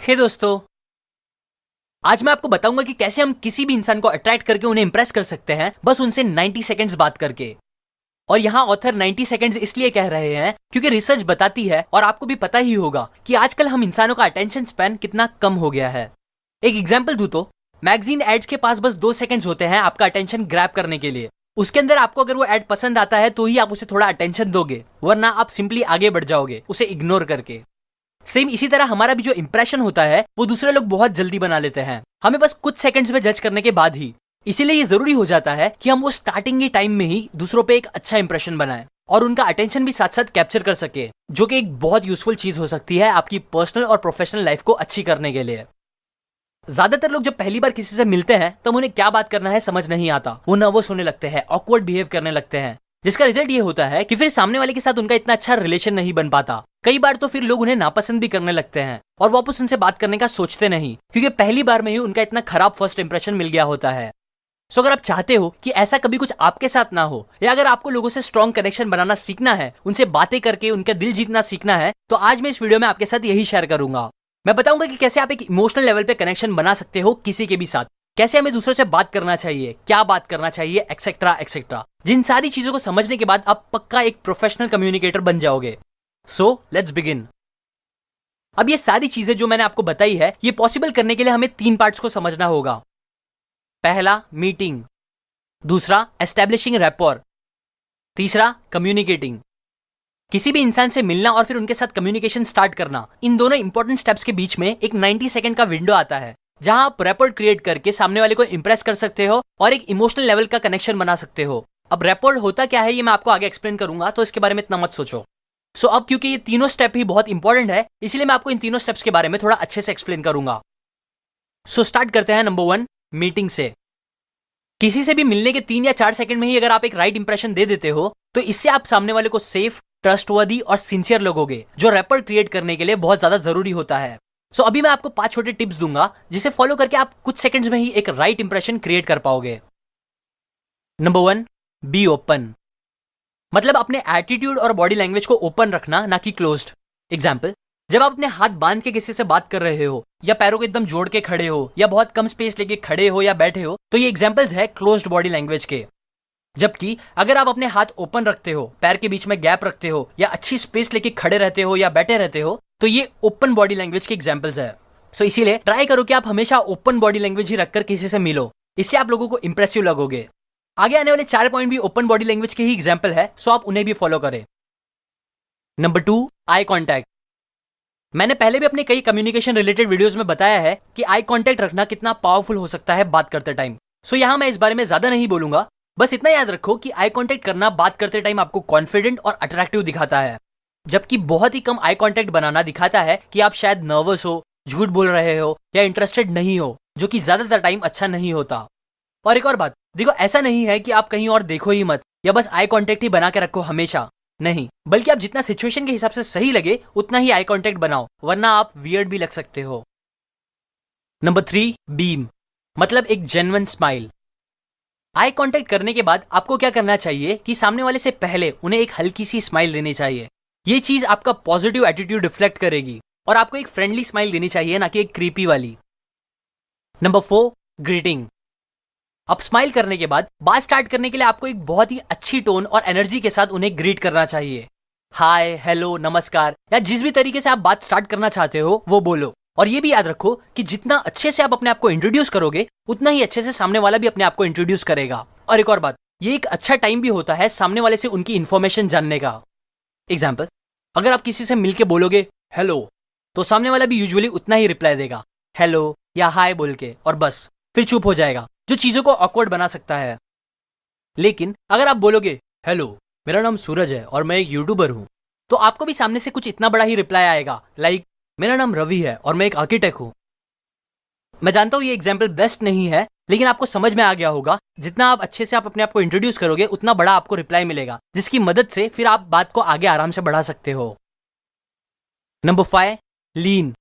हे दोस्तों, आज मैं आपको बताऊंगा कि कैसे हम किसी भी इंसान को अट्रैक्ट करके उन्हें इंप्रेस कर सकते हैं बस उनसे 90 सेकंड्स बात करके। और यहाँ ऑथर 90 सेकंड्स इसलिए कह रहे हैं क्योंकि रिसर्च बताती है और आपको भी पता ही होगा कि आजकल हम इंसानों का अटेंशन स्पैन कितना कम हो गया है। एक एग्जाम्पल दूं तो मैगजीन एड्स के पास बस 2 सेकंड्स होते हैं आपका अटेंशन ग्रैब करने के लिए। उसके अंदर आपको अगर वो एड पसंद आता है तो ही आप उसे थोड़ा अटेंशन दोगे, वरना आप सिंपली आगे बढ़ जाओगे उसे इग्नोर करके। सेम इसी तरह हमारा भी जो इंप्रेशन होता है वो दूसरे लोग बहुत जल्दी बना लेते हैं, हमें बस कुछ सेकंड्स में जज करने के बाद ही। इसीलिए ये जरूरी हो जाता है कि हम वो स्टार्टिंग के टाइम में ही दूसरों पे एक अच्छा इंप्रेशन बनाएं और उनका अटेंशन भी साथ साथ कैप्चर कर सके, जो कि एक बहुत यूजफुल चीज हो सकती है आपकी पर्सनल और प्रोफेशनल लाइफ को अच्छी करने के लिए। ज्यादातर लोग जब पहली बार किसी से मिलते हैं तब उन्हें क्या बात करना है समझ नहीं आता, वो नर्वस होने लगते हैं, ऑकवर्ड बिहेव करने लगते हैं, जिसका रिजल्ट ये होता है कि फिर सामने वाले के साथ उनका इतना अच्छा रिलेशन नहीं बन पाता। कई बार तो फिर लोग उन्हें नापसंद भी करने लगते हैं और वापस उनसे बात करने का सोचते नहीं, क्योंकि पहली बार में ही उनका इतना खराब फर्स्ट इंप्रेशन मिल गया होता है। सो अगर आप चाहते हो कि ऐसा कभी कुछ आपके साथ ना हो, या अगर आपको लोगों से स्ट्रॉन्ग कनेक्शन बनाना सीखना है, उनसे बातें करके उनका दिल जीतना सीखना है, तो आज मैं इस वीडियो में आपके साथ यही शेयर करूंगा। मैं बताऊंगा कि कैसे आप एक इमोशनल लेवल पे कनेक्शन बना सकते हो किसी के भी साथ, कैसे हमें दूसरों से बात करना चाहिए, क्या बात करना चाहिए, एक्सेट्रा एक्सेट्रा। जिन सारी चीजों को समझने के बाद आप पक्का एक प्रोफेशनल कम्युनिकेटर बन जाओगे। So let's begin. अब ये सारी चीजें जो मैंने आपको बताई है, ये पॉसिबल करने के लिए हमें 3 पार्ट्स को समझना होगा। पहला मीटिंग, दूसरा एस्टेब्लिशिंग रैपोर, तीसरा कम्युनिकेटिंग। किसी भी इंसान से मिलना और फिर उनके साथ कम्युनिकेशन स्टार्ट करना, इन दोनों इंपॉर्टेंट स्टेप्स के बीच में एक 90 सेकंड का विंडो आता है, जहां आप रैपोर्ट क्रिएट करके सामने वाले को इंप्रेस कर सकते हो और एक इमोशनल लेवल का कनेक्शन बना सकते हो। अब रैपोर्ट होता क्या है ये मैं आपको आगे एक्सप्लेन करूंगा, तो इसके बारे में इतना मत सोचो। सो अब क्योंकि ये तीनों स्टेप ही बहुत इंपॉर्टेंट है, इसलिए मैं आपको इन तीनों स्टेप्स के बारे में थोड़ा अच्छे से एक्सप्लेन करूंगा। सो स्टार्ट करते हैं नंबर 1, मीटिंग से। किसी से भी मिलने के 3 या 4 सेकंड में ही अगर आप एक राइट इंप्रेशन दे देते हो, तो इससे आप सामने वाले को सेफ, ट्रस्टवर्दी और सिंसियर लगोगे, जो रैपोर्ट क्रिएट करने के लिए बहुत ज्यादा जरूरी होता है। सो अभी मैं आपको 5 छोटे टिप्स दूंगा जिसे फॉलो करके आप कुछ सेकंड्स में ही एक राइट इंप्रेशन क्रिएट कर पाओगे। Number 1, be open. मतलब अपने एटीट्यूड और बॉडी लैंग्वेज को ओपन रखना, ना कि क्लोज्ड। एग्जाम्पल, जब आप अपने हाथ बांध के किसी से बात कर रहे हो, या पैरों को एकदम जोड़ के खड़े हो, या बहुत कम स्पेस लेके खड़े हो या बैठे हो, तो ये एग्जाम्पल्स है क्लोज्ड बॉडी लैंग्वेज के। जबकि अगर आप अपने हाथ ओपन रखते हो, पैर के बीच में गैप रखते हो, या अच्छी स्पेस लेके खड़े रहते हो या बैठे रहते हो, तो ये ओपन बॉडी लैंग्वेज के एग्जाम्पल्स है। सो इसीलिए ट्राई करो कि आप हमेशा ओपन बॉडी लैंग्वेज ही रखकर किसी से मिलो, इससे आप लोगों को इंप्रेसिव लगोगे। आगे आने वाले 4 पॉइंट भी ओपन बॉडी लैंग्वेज के ही एग्जाम्पल है, सो आप उन्हें भी फॉलो करें। Number 2, eye contact. मैंने पहले भी अपने कई कम्युनिकेशन रिलेटेड वीडियोस में बताया है कि आई कॉन्टैक्ट रखना कितना पावरफुल हो सकता है बात करते टाइम। सो यहां मैं इस बारे में ज्यादा नहीं बोलूंगा, बस इतना याद रखो कि आई कॉन्टैक्ट करना बात करते टाइम आपको कॉन्फिडेंट और अट्रैक्टिव दिखाता है, जबकि बहुत ही कम आई कॉन्टैक्ट बनाना दिखाता है कि आप शायद नर्वस हो, झूठ बोल रहे हो या इंटरेस्टेड नहीं हो, जो कि ज्यादातर टाइम अच्छा नहीं होता। और एक और बात, देखो ऐसा नहीं है कि आप कहीं और देखो ही मत, या बस आई कॉन्टैक्ट ही बना के रखो हमेशा, नहीं, बल्कि आप जितना सिचुएशन के हिसाब से सही लगे उतना ही आई कॉन्टैक्ट बनाओ, वरना आप वियर्ड भी लग सकते हो। Number 3, beam. मतलब एक जेन्युइन स्माइल। आई कांटेक्ट करने के बाद आपको क्या करना चाहिए कि सामने वाले से पहले उन्हें एक हल्की सी स्माइल देनी चाहिए। ये चीज आपका पॉजिटिव एटीट्यूड रिफ्लेक्ट करेगी, और आपको एक फ्रेंडली स्माइल देनी चाहिए, ना कि एक क्रीपी वाली। Number 4, greeting. अब स्माइल करने के बाद बात स्टार्ट करने के लिए आपको एक बहुत ही अच्छी टोन और एनर्जी के साथ उन्हें ग्रीट करना चाहिए। हाय, हेलो, नमस्कार, या जिस भी तरीके से आप बात स्टार्ट करना चाहते हो वो बोलो। और ये भी याद रखो कि जितना अच्छे से आप अपने आप को इंट्रोड्यूस करोगे, उतना ही अच्छे से सामने वाला भी अपने आप को इंट्रोड्यूस करेगा। और एक और बात, ये एक अच्छा टाइम भी होता है सामने वाले से उनकी इन्फॉर्मेशन जानने का। एग्जाम्पल, अगर आप किसी से मिलके बोलोगे हेलो, तो सामने वाला भी यूजुअली उतना ही रिप्लाई देगा, हेलो या हाय बोल के, और बस फिर चुप हो जाएगा, जो चीजों को ऑकवर्ड बना सकता है। लेकिन अगर आप बोलोगे हेलो, मेरा नाम सूरज है और मैं एक यूट्यूबर हूं, तो आपको भी सामने से कुछ इतना बड़ा ही रिप्लाई आएगा, लाइक मेरा नाम रवि है और मैं एक आर्किटेक्ट हूं। मैं जानता हूं ये एग्जाम्पल बेस्ट नहीं है, लेकिन आपको समझ में आ गया होगा, जितना आप अच्छे से आप अपने आप को इंट्रोड्यूस करोगे उतना बड़ा आपको रिप्लाई मिलेगा, जिसकी मदद से फिर आप बात को आगे आराम से बढ़ा सकते हो। नंबर 5, लीन।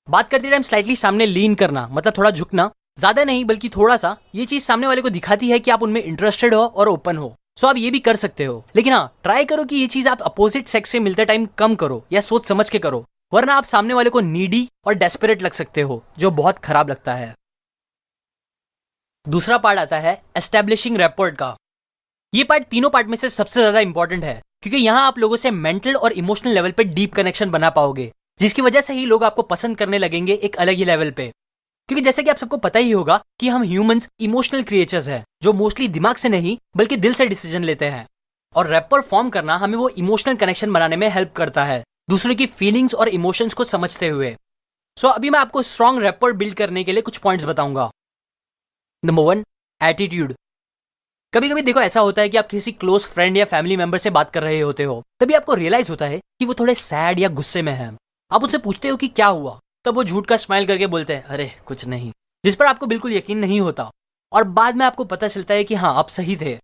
बात करते टाइम स्लाइटली सामने लीन करना, मतलब थोड़ा झुकना, ज्यादा नहीं बल्कि थोड़ा सा। ये चीज सामने वाले को दिखाती है कि आप उनमें इंटरेस्टेड हो और ओपन हो। सो आप ये भी कर सकते हो, लेकिन हाँ, ट्राई करो कि ये चीज आप अपोजिट सेक्स से मिलते टाइम कम करो या सोच समझ के करो, वरना आप सामने वाले को नीडी और डेस्परेट लग सकते हो, जो बहुत खराब लगता है। दूसरा पार्ट आता है एस्टेब्लिशिंग रैपोर्ट का। ये पार्ट तीनों पार्ट में से सबसे ज्यादा इंपॉर्टेंट है, क्योंकि यहाँ आप लोगों से मेंटल और इमोशनल लेवल पे डीप कनेक्शन बना पाओगे, जिसकी वजह से ही लोग आपको पसंद करने लगेंगे एक अलग ही लेवल पे। क्योंकि जैसे कि आप सबको पता ही होगा कि हम ह्यूमंस इमोशनल क्रिएचर्स हैं, जो मोस्टली दिमाग से नहीं बल्कि दिल से डिसीजन लेते हैं। और रैपर फॉर्म करना हमें वो इमोशनल कनेक्शन बनाने में हेल्प करता है, दूसरे की फीलिंग्स और इमोशंस को समझते हुए। सो अभी मैं आपको स्ट्रॉन्ग रैपर बिल्ड करने के लिए कुछ पॉइंट्स बताऊंगा। Number 1, attitude. कभी कभी देखो ऐसा होता है कि आप किसी क्लोज फ्रेंड या फैमिली मेंबर से बात कर रहे होते हो, तभी आपको रियलाइज होता है कि वो थोड़े सैड या गुस्से में हैं। आप उससे पूछते हो कि क्या हुआ, तब वो झूठ का स्माइल करके बोलते हैं अरे कुछ नहीं, जिस पर आपको बिल्कुल यकीन नहीं होता। और बाद में आपको पता चलता है कि हाँ आप सही थे।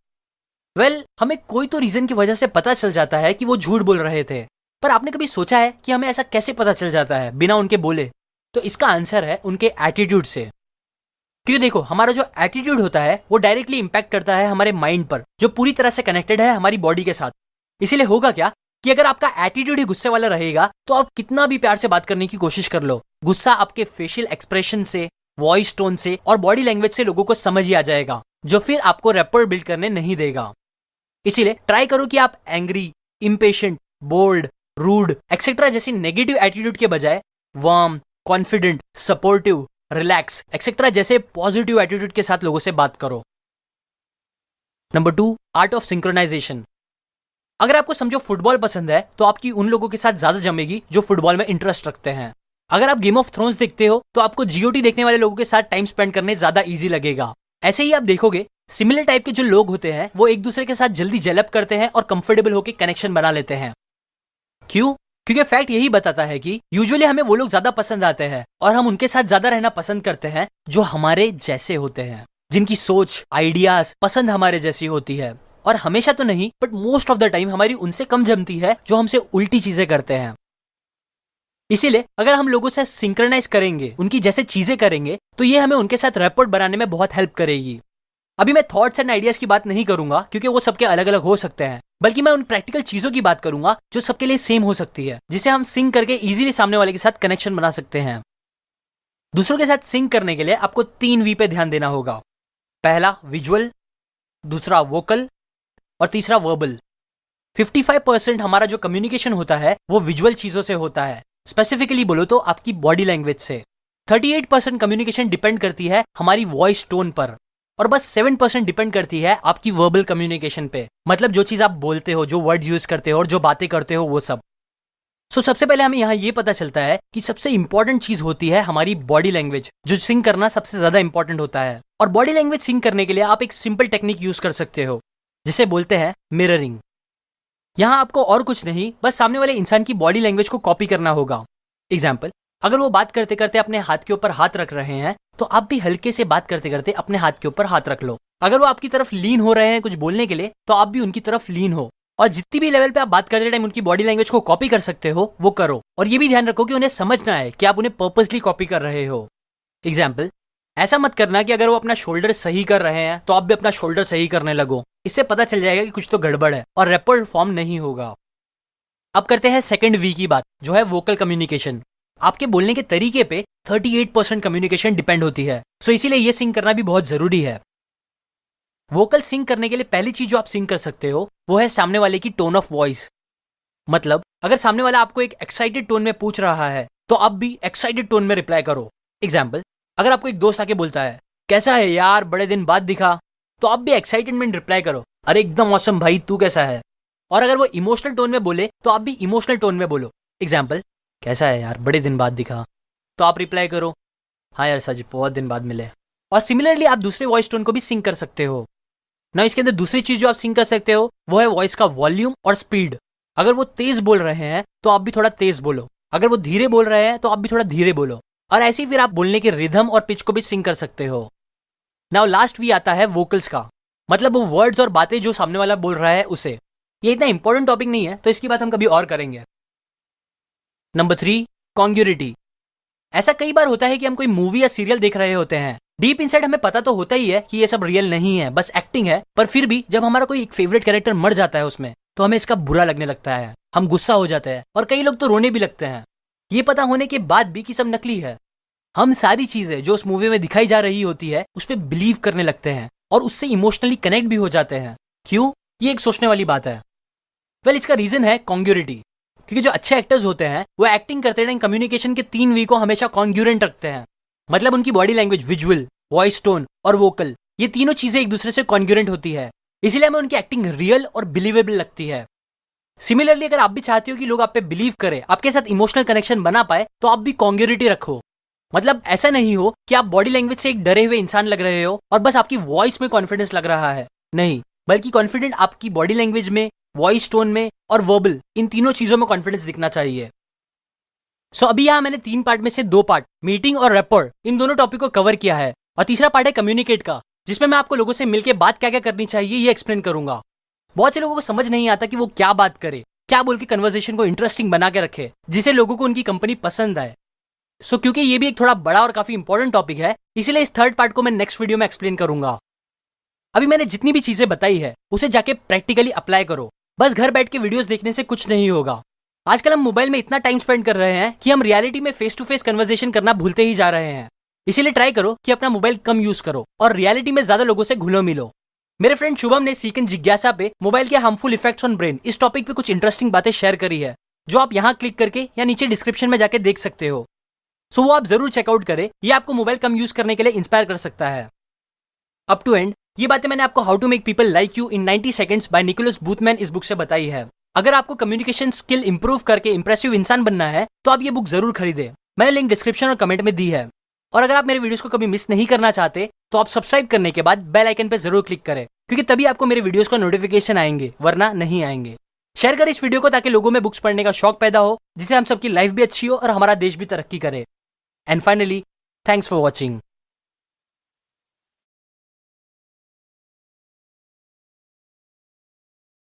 हमें कोई तो रीजन की वजह से पता चल जाता है कि वो झूठ बोल रहे थे, पर आपने कभी सोचा है कि हमें ऐसा कैसे पता चल जाता है बिना उनके बोले? तो इसका आंसर है उनके एटीट्यूड से। क्योंकि देखो हमारा जो एटीट्यूड होता है वो डायरेक्टली इंपैक्ट करता है हमारे माइंड पर, जो पूरी तरह से कनेक्टेड है हमारी बॉडी के साथ। इसीलिए होगा क्या कि अगर आपका एटीट्यूड ही गुस्से वाला रहेगा तो आप कितना भी प्यार से बात करने की कोशिश कर लो, गुस्सा आपके फेशियल एक्सप्रेशन से, वॉइस टोन से और बॉडी लैंग्वेज से लोगों को समझ ही आ जाएगा, जो फिर आपको रैपर बिल्ड करने नहीं देगा। इसीलिए ट्राई करो कि आप angry, impatient, bold, rude etcetera जैसी नेगेटिव एटीट्यूड के बजाय warm, confident, supportive, relax etcetera जैसे पॉजिटिव एटीट्यूड के साथ लोगों से बात करो। Number 2, art of synchronisation. अगर आपको समझो फुटबॉल पसंद है तो आपकी उन लोगों के साथ ज्यादा जमेगी जो फुटबॉल में इंटरेस्ट रखते हैं। अगर आप गेम ऑफ थ्रोन्स देखते हो तो आपको जीओटी देखने वाले लोगों के साथ टाइम स्पेंड करने ज्यादा इजी लगेगा। ऐसे ही आप देखोगे सिमिलर टाइप के जो लोग होते हैं वो एक दूसरे के साथ जल्दी जेलअप करते हैं और कंफर्टेबल होकर कनेक्शन बना लेते हैं। क्यों? क्योंकि फैक्ट यही बताता है कि यूजुअली हमें वो लोग ज्यादा पसंद आते हैं और हम उनके साथ ज्यादा रहना पसंद करते हैं जो हमारे जैसे होते हैं, जिनकी सोच, आइडियाज, पसंद हमारे जैसी होती है। और हमेशा तो नहीं but most of the time हमारी उनसे कम जमती है जो हमसे उल्टी चीजें करते हैं। इसीलिए अगर हम लोगों से सिंक्रोनाइज करेंगे, उनकी जैसे चीजें करेंगे, तो ये हमें उनके साथ रैपर बनाने में बहुत हेल्प करेगी। अभी मैं थॉट्स एंड आइडियाज की बात नहीं करूंगा क्योंकि वो सबके अलग अलग हो सकते हैं, बल्कि मैं उन प्रैक्टिकल चीजों की बात करूंगा जो सबके लिए सेम हो सकती है, जिसे हम सिंक करके इजीली सामने वाले के साथ कनेक्शन बना सकते हैं। दूसरों के साथ सिंक करने के लिए आपको 3 वी पे ध्यान देना होगा। पहला विजुअल, दूसरा वोकल और तीसरा वर्बल। 55% हमारा जो कम्युनिकेशन होता है वो विजुअल चीजों से होता है, स्पेसिफिकली बोलो तो आपकी बॉडी लैंग्वेज से। 38% कम्युनिकेशन डिपेंड करती है हमारी वॉइस टोन पर, और बस 7% डिपेंड करती है आपकी वर्बल कम्युनिकेशन पे, मतलब जो चीज आप बोलते हो, जो वर्ड्स यूज करते हो और जो बातें करते हो वो सब। सबसे पहले हमें यहाँ ये पता चलता है कि सबसे इंपॉर्टेंट चीज होती है हमारी बॉडी लैंग्वेज, जो सिंक करना सबसे ज्यादा इंपॉर्टेंट होता है। और बॉडी लैंग्वेज सिंक करने के लिए आप एक सिंपल टेक्निक यूज कर सकते हो जिसे बोलते हैं मिररिंग। यहाँ आपको और कुछ नहीं, बस सामने वाले इंसान की बॉडी लैंग्वेज को कॉपी करना होगा। एग्जाम्पल, अगर वो बात करते करते अपने हाथ के ऊपर हाथ रख रहे हैं तो आप भी हल्के से बात करते करते अपने हाथ के ऊपर हाथ रख लो। अगर वो आपकी तरफ लीन हो रहे हैं कुछ बोलने के लिए तो आप भी उनकी तरफ लीन हो, और जितनी भी लेवल पे आप बात करते टाइम उनकी बॉडी लैंग्वेज को कॉपी कर सकते हो वो करो। और ये भी ध्यान रखो कि उन्हें समझना है कि आप उन्हें पर्पसली कॉपी कर रहे हो। एग्जाम्पल, ऐसा मत करना कि अगर वो अपना शोल्डर सही कर रहे हैं तो आप भी अपना शोल्डर सही करने लगो, इससे पता चल जाएगा कि कुछ तो गड़बड़ है और रैपर फॉर्म नहीं होगा। अब करते हैं सेकंड वी की बात, जो है वोकल कम्युनिकेशन। आपके बोलने के तरीके पे 38% कम्युनिकेशन डिपेंड होती है, सो इसीलिए ये सिंक करना भी बहुत जरूरी है। वोकल सिंक करने के लिए पहली चीज जो आप सिंक कर सकते हो वो है सामने वाले की टोन ऑफ वॉइस। मतलब अगर सामने वाला आपको एक एक्साइटेड टोन में पूछ रहा है तो आप भी एक्साइटेड टोन में रिप्लाई करो। एग्जाम्पल, अगर आपको एक दोस्त आके बोलता है कैसा है यार बड़े दिन बाद दिखा, तो आप भी एक्साइटेड में रिप्लाई करो अरे एकदम ऑसम भाई, तू कैसा है। और अगर वो इमोशनल टोन में बोले तो आप भी इमोशनल टोन में बोलो। एग्जाम्पल, कैसा है यार बड़े दिन बाद दिखा, तो आप रिप्लाई करो हाँ यार सच बहुत दिन बाद मिले। और सिमिलरली आप दूसरे वॉइस टोन को भी सिंक कर सकते हो ना। इसके अंदर दूसरी चीज जो आप सिंक कर सकते हो वो है वॉइस का वॉल्यूम और स्पीड। अगर वो तेज बोल रहे हैं तो आप भी थोड़ा तेज बोलो, अगर वो धीरे बोल रहे हैं तो आप भी थोड़ा धीरे बोलो, और ऐसे ही फिर आप बोलने के रिदम और पिच को भी सिंक कर सकते हो। नाउ लास्ट वी आता है वोकल्स का, मतलब वो वर्ड्स और बातें जो सामने वाला बोल रहा है उसे। ये इतना इंपॉर्टेंट टॉपिक नहीं है तो इसकी बात हम कभी और करेंगे। नंबर 3, कॉन्ग्यूरिटी। ऐसा कई बार होता है कि हम कोई मूवी या सीरियल देख रहे होते हैं, डीप इनसाइड हमें पता तो होता ही है कि ये सब रियल नहीं है, बस एक्टिंग है, पर फिर भी जब हमारा कोई एक फेवरेट कैरेक्टर मर जाता है उसमें तो हमें इसका बुरा लगने लगता है, हम गुस्सा हो जाते हैं और कई लोग तो रोने भी लगते हैं। ये पता होने के बाद भी कि सब नकली है। हम सारी चीजें जो उस मूवी में दिखाई जा रही होती है उस पर बिलीव करने लगते हैं और उससे इमोशनली कनेक्ट भी हो जाते हैं। क्यों? ये एक सोचने वाली बात है। इसका रीजन है कॉन्ग्यूरिटी। क्योंकि जो अच्छे एक्टर्स होते हैं वो एक्टिंग करते टाइम कम्युनिकेशन के 3 वी को हमेशा कॉन्ग्यूरेंट रखते हैं। मतलब उनकी body language, visual, voice tone और वोकल, ये तीनों चीजें एक दूसरे से कॉन्ग्यूरेंट होती है। इसीलिए हमें उनकी एक्टिंग रियल और बिलीवेबल लगती है। सिमिलरली अगर आप भी चाहते हो कि लोग आप पे बिलीव करें, आपके साथ इमोशनल कनेक्शन बना पाए, तो आप भी कॉन्ग्यूरिटी रखो। मतलब ऐसा नहीं हो कि आप बॉडी लैंग्वेज से एक डरे हुए इंसान लग रहे हो और बस आपकी वॉइस में कॉन्फिडेंस लग रहा है। नहीं, बल्कि कॉन्फिडेंट आपकी बॉडी लैंग्वेज में, वॉइस टोन में और वर्बल, इन तीनों चीजों में कॉन्फिडेंस दिखना चाहिए। अभी यहाँ मैंने 3 पार्ट में से 2 पार्ट, मीटिंग और रैपर, इन दोनों टॉपिक को कवर किया है। और तीसरा पार्ट है कम्युनिकेट का, जिसमें मैं आपको लोगों से मिलकर बात क्या क्या करनी चाहिए ये एक्सप्लेन करूंगा। बहुत से लोगों को समझ नहीं आता कि वो क्या बात करे, क्या बोल के कन्वर्सेशन को इंटरेस्टिंग बना के रखे, जिससे लोगों को उनकी कंपनी पसंद आए। क्योंकि ये भी एक थोड़ा बड़ा और काफी इंपॉर्टेंट टॉपिक है, इसीलिए इस 3rd पार्ट को मैं नेक्स्ट वीडियो में एक्सप्लेन करूंगा। अभी मैंने जितनी भी चीजें बताई है उसे जाके प्रैक्टिकली अप्लाई करो। बस घर बैठ के वीडियोस देखने से कुछ नहीं होगा। आजकल हम मोबाइल में इतना टाइम स्पेंड कर रहे हैं कि हम रियलिटी में फेस टू फेस कन्वर्सेशन करना भूलते ही जा रहे हैं। इसीलिए ट्राई करो कि अपना मोबाइल कम यूज करो और रियलिटी में ज्यादा लोगों से घुलो मिलो। मेरे फ्रेंड शुभम ने सीक एंड जिज्ञासा पे मोबाइल के हार्मफुल इफेक्ट्स ऑन ब्रेन इस टॉपिक पे कुछ इंटरेस्टिंग बातें शेयर करी है, जो आप यहाँ क्लिक करके या नीचे डिस्क्रिप्शन में जाके देख सकते हो। वो आप जरूर चेकआउट करें, ये आपको मोबाइल कम यूज करने के लिए इंस्पायर कर सकता है। अप टू एंड ये बातें मैंने आपको how to make people like you in 90 seconds by Nicholas Boothman इस बुक से बताई है। अगर आपको कम्युनिकेशन स्किल इंप्रूव करके इंप्रेसिव इंसान बनना है तो आप ये बुक जरूर खरीदें। मैंने लिंक डिस्क्रिप्शन और कमेंट में दी है। और अगर आप मेरे वीडियोस को कभी मिस नहीं करना चाहते तो आप सब्सक्राइब करने के बाद बेल आइकन पे जरूर क्लिक करें, क्योंकि तभी आपको मेरे वीडियोस का नोटिफिकेशन आएंगे, वरना नहीं आएंगे। शेयर करें इस वीडियो को ताकि लोगों में बुक्स पढ़ने का शौक पैदा हो, जिससे हम सबकी लाइफ भी अच्छी हो और हमारा देश भी तरक्की करे। And finally, thanks for watching.